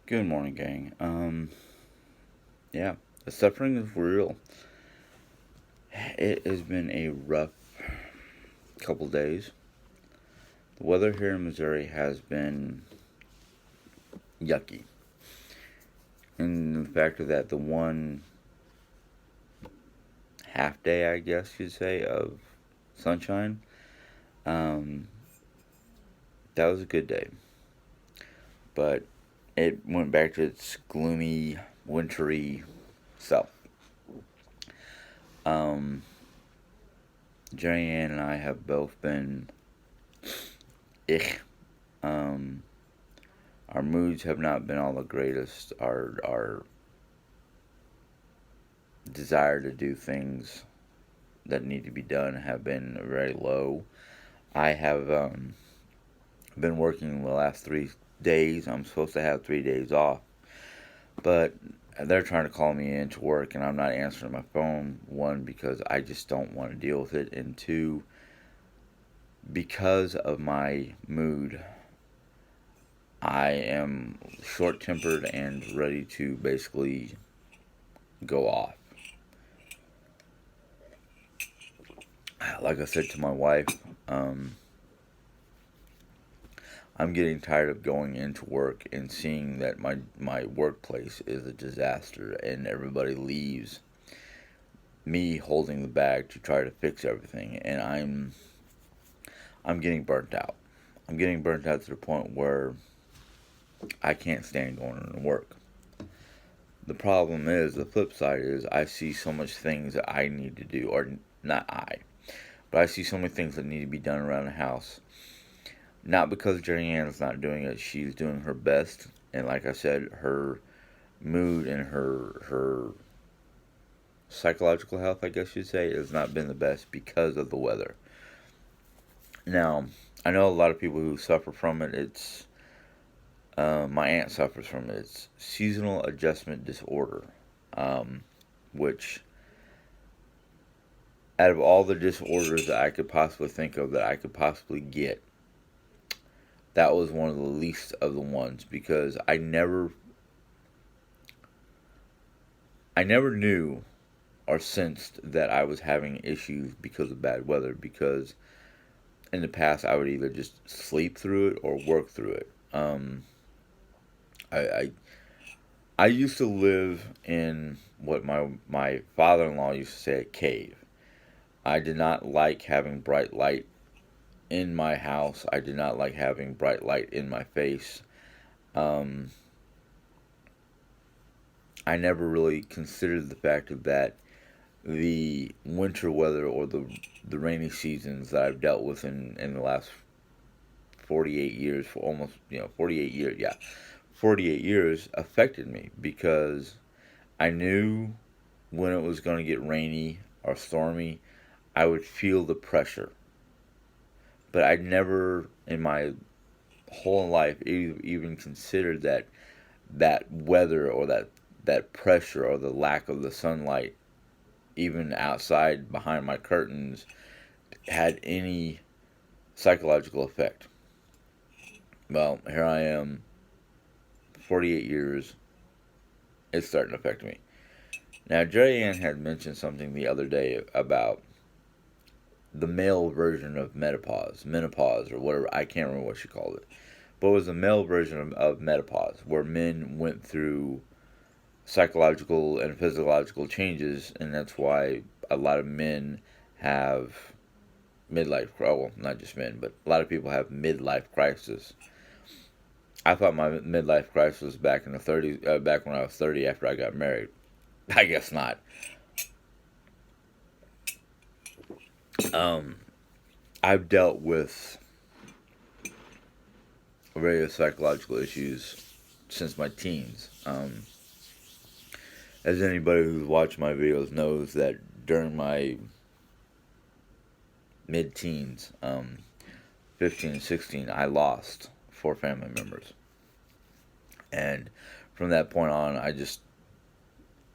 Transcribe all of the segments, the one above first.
Good morning, gang. Yeah, the suffering is real. It has been a rough couple days. The weather here in Missouri has been yucky. And the fact of that, the one half day, I guess you'd say, of sunshine, um, that was a good day. But it went back to its gloomy, wintry self. Um, Jerry Ann and I have both been ich. Um, our moods have not been all the greatest. Our desire to do things that need to be done have been very low. I have been working the last 3 days. I'm supposed to have 3 days off, but they're trying to call me in to work, and I'm not answering my phone. One, because I just don't want to deal with it, and two, because of my mood. I am short tempered and ready to basically go off. Like I said to my wife, um, I'm getting tired of going into work and seeing that my workplace is a disaster and everybody leaves me holding the bag to try to fix everything, and I'm getting burnt out. I'm getting burnt out to the point where I can't stand going into work. The problem is, the flip side is, I see so much things that I need to do, or not I, but I see so many things that need to be done around the house. Not because Jerry Ann's not doing it; she's doing her best, and like I said, her mood and her psychological health, I guess you'd say, has not been the best because of the weather. Now, I know a lot of people who suffer from it. It's my aunt suffers from it. It's seasonal adjustment disorder, um, which out of all the disorders that I could possibly think of that I could possibly get, that was one of the least of the ones because I never knew or sensed that I was having issues because of bad weather because in the past I would either just sleep through it or work through it. I, I I used to live in what my father in law used to say a cave. I did not like having bright light in my house. I did not like having bright light in my face. Um, I never really considered the fact of that the winter weather or the rainy seasons that I've dealt with in the last 48 years, for almost 48 years, yeah, 48 years affected me because I knew when it was going to get rainy or stormy, I would feel the pressure. But I never in my whole life even considered that weather or that pressure or the lack of the sunlight even outside behind my curtains had any psychological effect. Well, here I am, 48 years, it's starting to affect me. Now, Jerry Ann had mentioned something the other day about the male version of menopause, or whatever. I can't remember what she called it. But it was a male version of menopause, where men went through psychological and physiological changes, and that's why a lot of men have midlife. Well, not just men, but a lot of people have midlife crisis. I thought my midlife crisis was back in the 30s, back when I was 30 after I got married. I guess not. Um, I've dealt with various psychological issues since my teens. As anybody who's watched my videos knows that during my mid-teens, 15 and 16, I lost 4 family members. And from that point on, I just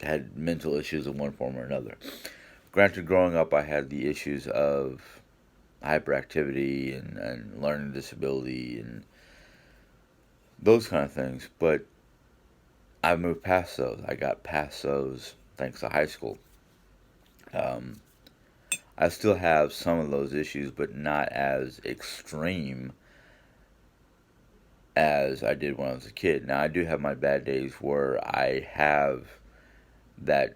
had mental issues in one form or another. Granted, growing up, I had the issues of hyperactivity and learning disability and those kind of things. But I moved past those. I got past those thanks to high school. Um, I still have some of those issues, but not as extreme as I did when I was a kid. Now, I do have my bad days where I have that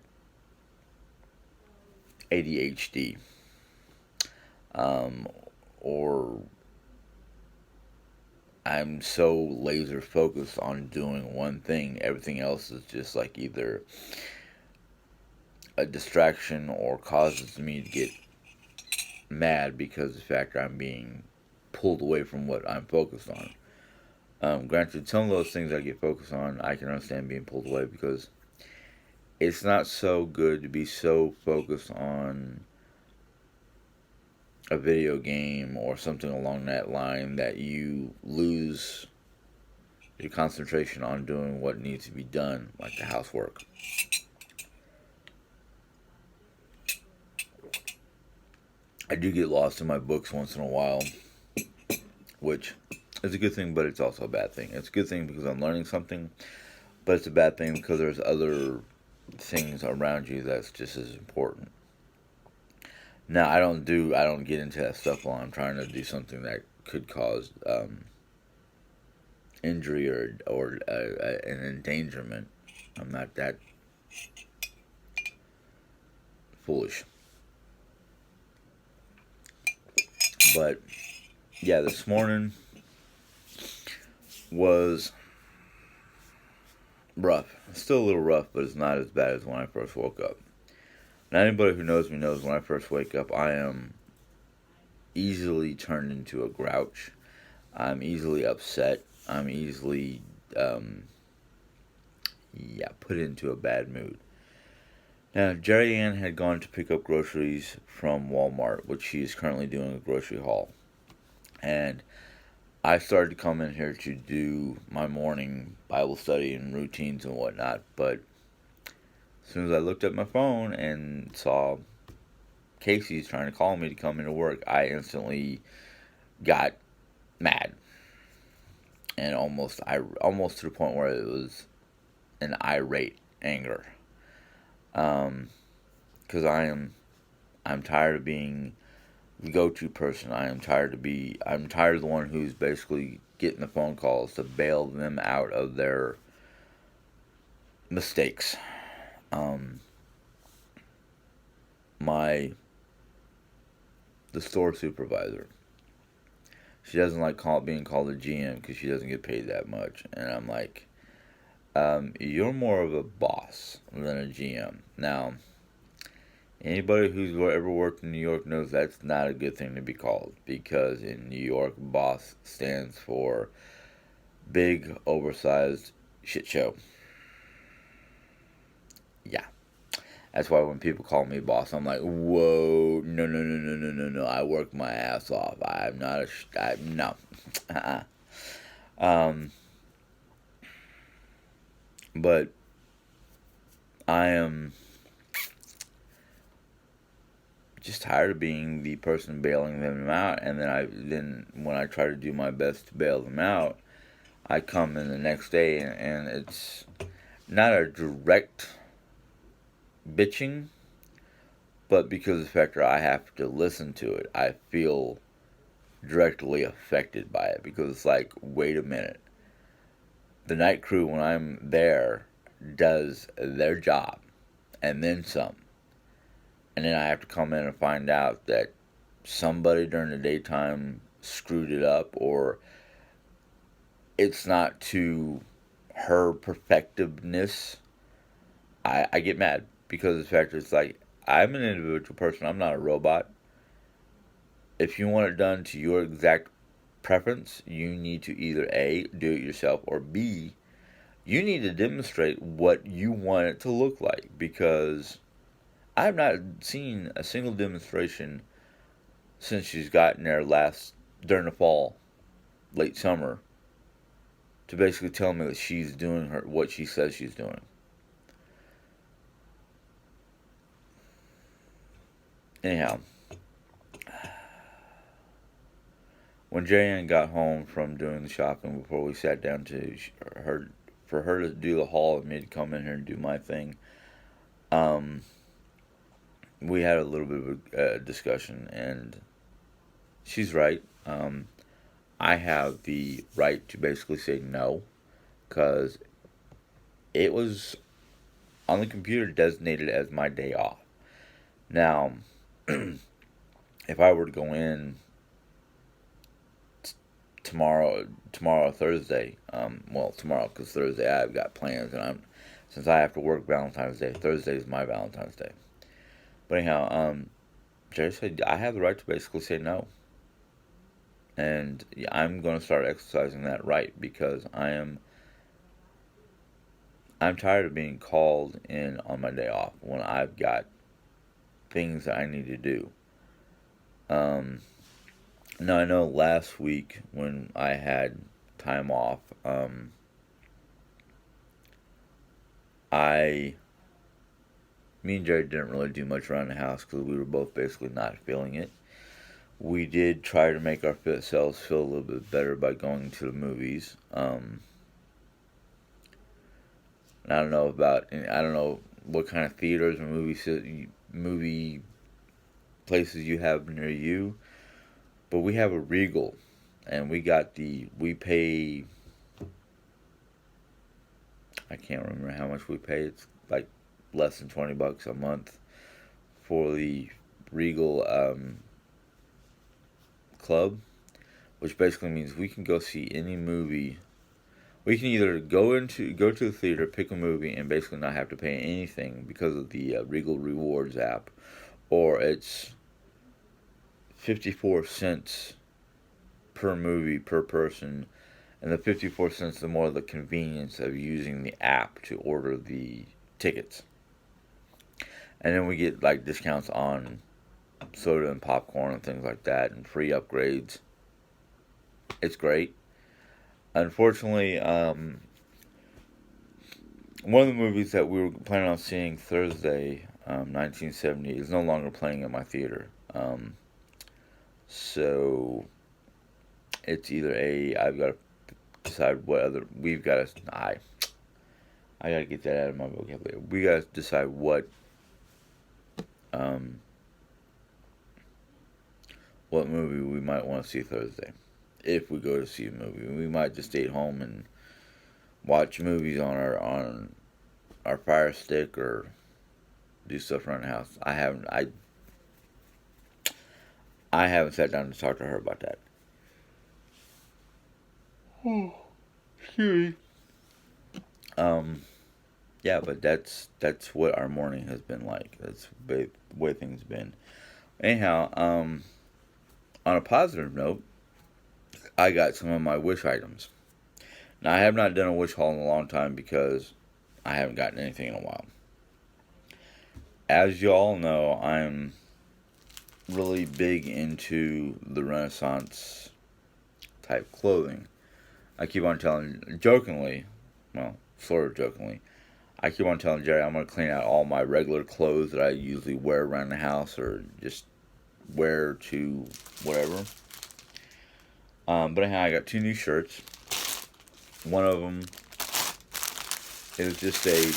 ADHD, um, or I'm so laser focused on doing one thing, everything else is just like either a distraction or causes me to get mad because of the fact I'm being pulled away from what I'm focused on. Granted, some of those things I get focused on, I can understand being pulled away because it's not so good to be so focused on a video game or something along that line that you lose your concentration on doing what needs to be done, like the housework. I do get lost in my books once in a while, which is a good thing, but it's also a bad thing. It's a good thing because I'm learning something, but it's a bad thing because there's other things around you that's just as important. Now, I don't get into that stuff while I'm trying to do something that could cause injury or an endangerment. I'm not that foolish. But yeah, this morning was rough. It's still a little rough, but it's not as bad as when I first woke up. Now, anybody who knows me knows when I first wake up, I am easily turned into a grouch. I'm easily upset. I'm easily, um, yeah, put into a bad mood. Now, Jerry Ann had gone to pick up groceries from Walmart, which she is currently doing a grocery haul. And I started to come in here to do my morning Bible study and routines and whatnot. But as soon as I looked at my phone and saw Casey's trying to call me to come into work, I instantly got mad and almost to the point where it was an irate anger. Because I'm tired of being the go-to person. I'm tired of the one who's basically getting the phone calls to bail them out of their mistakes. Um, my the store supervisor. She doesn't like being called a GM because she doesn't get paid that much, and I'm like, you're more of a boss than a GM. Now, anybody who's ever worked in New York knows that's not a good thing to be called because in New York, boss stands for big, oversized shit show. Yeah. That's why when people call me boss, I'm like, whoa, no, no, no, no, no, no, no. I work my ass off. I'm not no. um, but I am just tired of being the person bailing them out, and then when I try to do my best to bail them out, I come in the next day and it's not a direct bitching, but because of the fact that I have to listen to it, I feel directly affected by it because it's like, wait a minute, the night crew when I'm there does their job and then some, and then I have to come in and find out that somebody during the daytime screwed it up or it's not to her perfectiveness. I get mad because of the fact that it's like I'm an individual person. I'm not a robot. If you want it done to your exact preference, you need to either A, do it yourself, or B, you need to demonstrate what you want it to look like because I have not seen a single demonstration since she's gotten there last during the fall, late summer, to basically tell me that she's doing what she says she's doing. Anyhow, when Jan got home from doing the shopping before we sat down to her for her to do the haul and me to come in here and do my thing. Um, we had a little bit of a discussion, and she's right. I have the right to basically say no because it was on the computer designated as my day off. Now, if I were to go in tomorrow or Thursday, well, tomorrow because Thursday I've got plans, and since I have to work Valentine's Day, Thursday is my Valentine's Day. But anyhow, Jerry said I have the right to basically say no, and yeah, I'm going to start exercising that right because I'm tired of being called in on my day off when I've got things that I need to do. Um, Now I know last week when I had time off, I, me and Jerry didn't really do much around the house because we were both basically not feeling it. We did try to make our selves feel a little bit better by going to the movies. I don't know what kind of theaters or movie places you have near you, but we have a Regal, and we pay. I can't remember how much we pay. It's like less than $20 a month for the Regal Club, which basically means we can go see any movie. We can either go to the theater, pick a movie, and basically not have to pay anything because of the Regal Rewards app, or it's 54 cents per movie per person, and the 54 cents the more the convenience of using the app to order the tickets. And then we get like discounts on soda and popcorn and things like that, and free upgrades. It's great. Unfortunately, one of the movies that we were planning on seeing Thursday, 1970, is no longer playing in my theater. So it's either I've got to decide what other we've got to I got to get that out of my vocabulary. We got to decide um what movie we might want to see Thursday. If we go to see a movie, we might just stay at home and watch movies on our Fire Stick or do stuff around the house. I haven't sat down to talk to her about that. Oh, excuse me. Yeah, but that's what our morning has been like. That's the way things have been. Anyhow, on a positive note, I got some of my wish items. Now I have not done a wish haul in a long time because I haven't gotten anything in a while. As you all know, I'm really big into the Renaissance type clothing. I keep on jokingly, well, sort of jokingly, I keep on telling Jerry I'm going to clean out all my regular clothes that I usually wear around the house or just wear to whatever. But anyhow, I got 2 new shirts. One of them is just a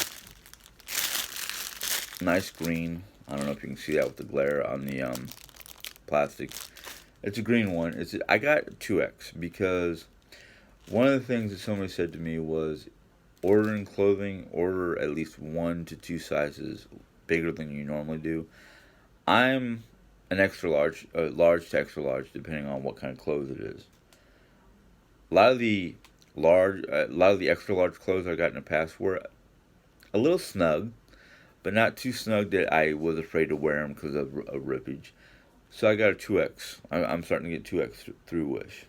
nice green. I don't know if you can see that with the glare on the plastic. It's a green one. I got 2X because one of the things that somebody said to me was ordering clothing, order at least 1 to 2 sizes bigger than you normally do. I'm an extra large, large to extra large, depending on what kind of clothes it is. A lot of the extra large clothes I got in the past were a little snug, but not too snug that I was afraid to wear them because of rippage. So I got a 2X. I'm starting to get 2X through Wish.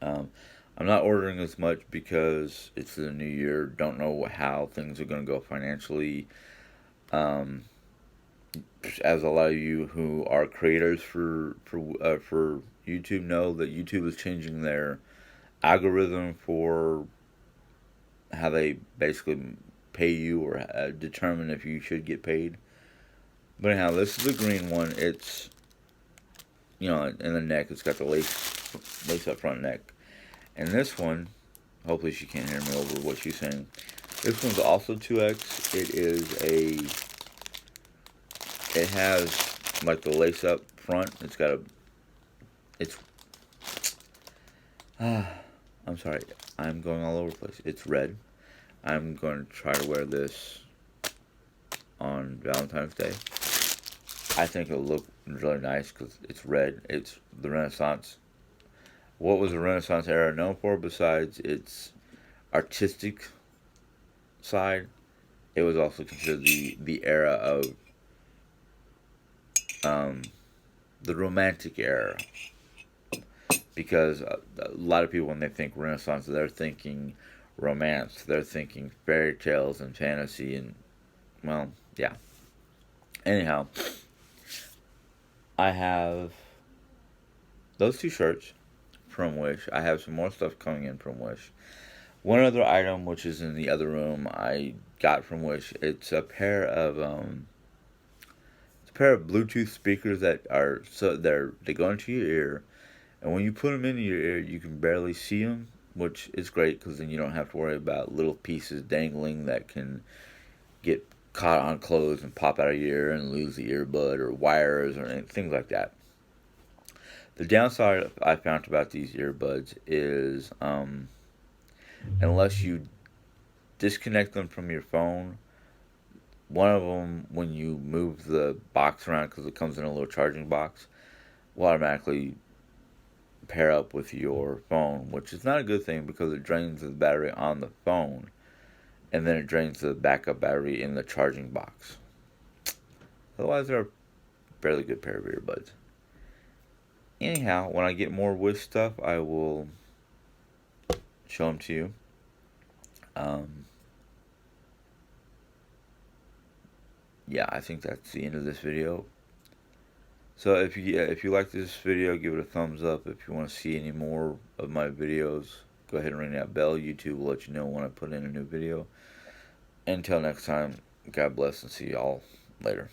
I'm not ordering as much because it's the new year. Don't know how things are going to go financially. As a lot of you who are creators for YouTube know that YouTube is changing their algorithm for how they basically pay you or determine if you should get paid. But anyhow, this is the green one. It's, in the neck. It's got the lace up front neck. And this one Hopefully she can't hear me over what she's saying. This one's also 2X. It has like the lace up front. It's, I'm sorry. I'm going all over the place. It's red. I'm going to try to wear this on Valentine's Day. I think it'll look really nice because it's red. It's the Renaissance. What was the Renaissance era known for besides its artistic side? It was also considered the era of um, the Romantic era, because a lot of people, when they think Renaissance, they're thinking romance, they're thinking fairy tales and fantasy, and well, yeah. Anyhow, I have those two shirts from Wish. I have some more stuff coming in from Wish. One other item, which is in the other room, I got from Wish. It's a pair of Bluetooth speakers that are they go into your ear, and when you put them into your ear, you can barely see them, which is great because then you don't have to worry about little pieces dangling that can get caught on clothes and pop out of your ear and lose the earbud or wires or things like that. The downside I found about these earbuds is unless you disconnect them from your phone, one of them, when you move the box around, because it comes in a little charging box, will automatically pair up with your phone, which is not a good thing because it drains the battery on the phone, and then it drains the backup battery in the charging box. Otherwise, they're a fairly good pair of earbuds. Anyhow, when I get more Wish stuff, I will show them to you. Yeah, I think that's the end of this video. So if you like this video, give it a thumbs up. If you want to see any more of my videos, go ahead and ring that bell. YouTube will let you know when I put in a new video. Until next time, God bless and see y'all later.